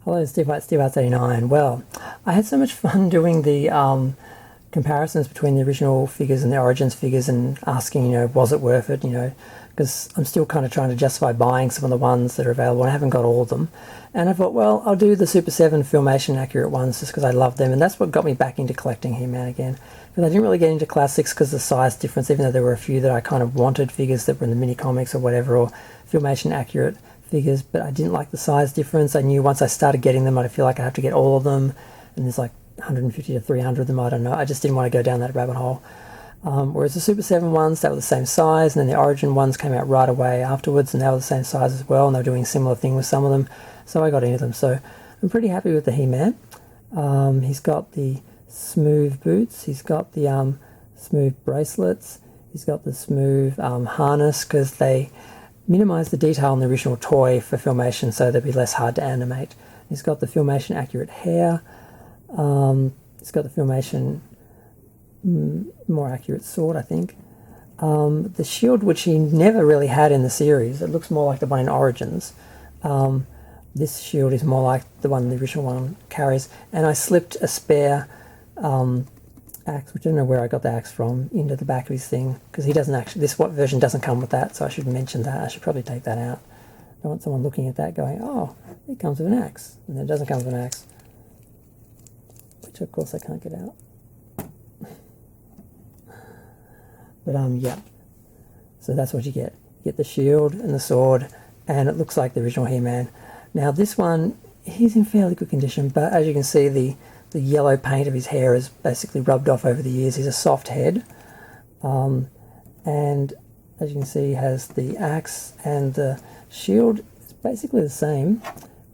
Hello, Steve Arts 89. Well, I had so much fun doing the comparisons between the original figures and the Origins figures and asking, was it worth it, because I'm still kind of trying to justify buying some of the ones that are available, and I haven't got all of them. And I thought, well, I'll do the Super 7 Filmation accurate ones just because I love them, and that's what got me back into collecting He-Man again. Because I didn't really get into classics because of the size difference, even though there were a few that I kind of wanted figures that were in the mini comics or whatever, or Filmation accurate figures, but I didn't like the size difference. I knew once I started getting them, I'd feel like I have to get all of them, and there's like 150 to 300 of them, I don't know. I just didn't want to go down that rabbit hole. Whereas the Super 7 ones, they were the same size, and then the Origin ones came out right away afterwards, and they were the same size as well, and they were doing a similar thing with some of them, so I got into them. So I'm pretty happy with the He-Man. He's got the smooth boots, he's got the smooth bracelets, he's got the smooth harness, because they minimised the detail in the original toy for Filmation so they'd be less hard to animate. He's got the Filmation accurate hair, he's got the Filmation more accurate sword, I think. The shield, which he never really had in the series, it looks more like the one in Origins. This shield is more like the one the original one carries, and I slipped a spare axe, which I don't know where I got the axe from, into the back of his thing, because he doesn't actually, this version doesn't come with that, so I should mention that. I should probably take that out. I don't want someone looking at that going, oh, it comes with an axe, and it doesn't come with an axe, which of course I can't get out. But yeah, so that's what you get. You get the shield and the sword, and it looks like the original He-Man. Now this one, he's in fairly good condition, but as you can see, the yellow paint of his hair is basically rubbed off over the years. He's a soft head, and as you can see, he has the axe, and the shield is basically the same,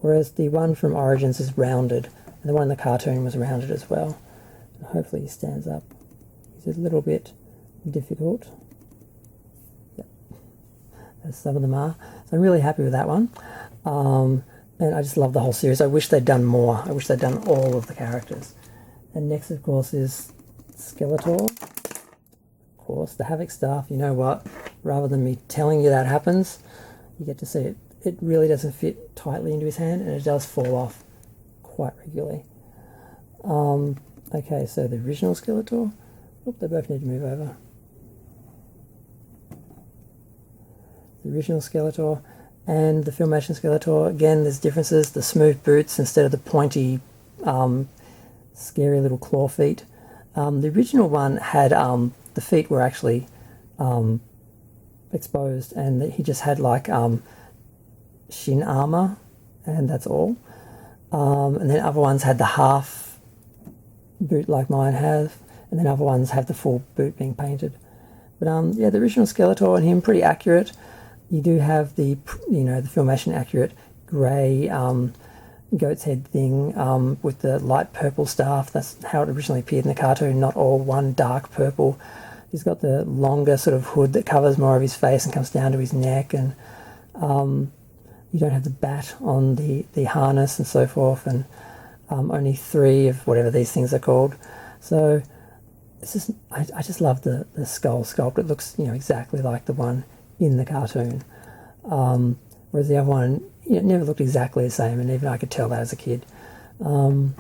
whereas the one from Origins is rounded, and the one in the cartoon was rounded as well. And hopefully he stands up. He's a little bit difficult. Yep, as some of them are. So I'm really happy with that one. And I just love the whole series. I wish they'd done more. I wish they'd done all of the characters. And next, of course, is Skeletor. Of course, the Havoc Staff. You know what? Rather than me telling you that happens, you get to see it. It really doesn't fit tightly into his hand, and it does fall off quite regularly. Okay, so the original Skeletor. Oop, they both need to move over. The original Skeletor and the Filmation Skeletor. Again, there's differences. The smooth boots instead of the pointy, scary little claw feet. The original one had the feet were actually exposed, and he just had like shin armor, and that's all. And then other ones had the half boot like mine have, and then other ones have the full boot being painted. But yeah, the original Skeletor and him, pretty accurate. You do have the, the Filmation accurate grey goat's head thing with the light purple staff. That's how it originally appeared in the cartoon, not all one dark purple. He's got the longer sort of hood that covers more of his face and comes down to his neck, and you don't have the bat on the harness and so forth, and only 3 of whatever these things are called. So it's just, I just love the skull sculpt. It looks exactly like the one in the cartoon, whereas the other one it never looked exactly the same, and even I could tell that as a kid. Let's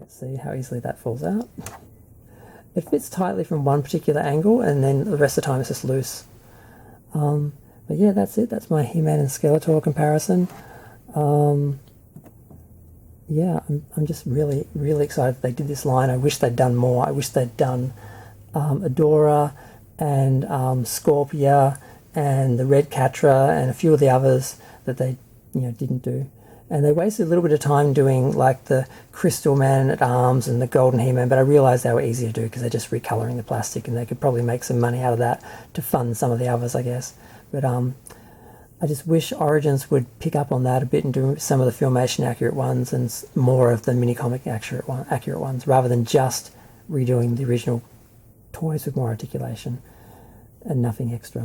see how easily that falls out. It fits tightly from one particular angle, and then the rest of the time it's just loose. But yeah, that's it. That's my He-Man and Skeletor comparison. Yeah, I'm just really, really excited they did this line. I wish they'd done more. I wish they'd done Adora and Scorpia and the Red Catra and a few of the others that they didn't do. And they wasted a little bit of time doing like the Crystal Man at Arms and the Golden He-Man, but I realised they were easy to do because they're just recolouring the plastic, and they could probably make some money out of that to fund some of the others, I guess. But I just wish Origins would pick up on that a bit and do some of the Filmation accurate ones and more of the mini comic accurate ones, rather than just redoing the original toys with more articulation and nothing extra.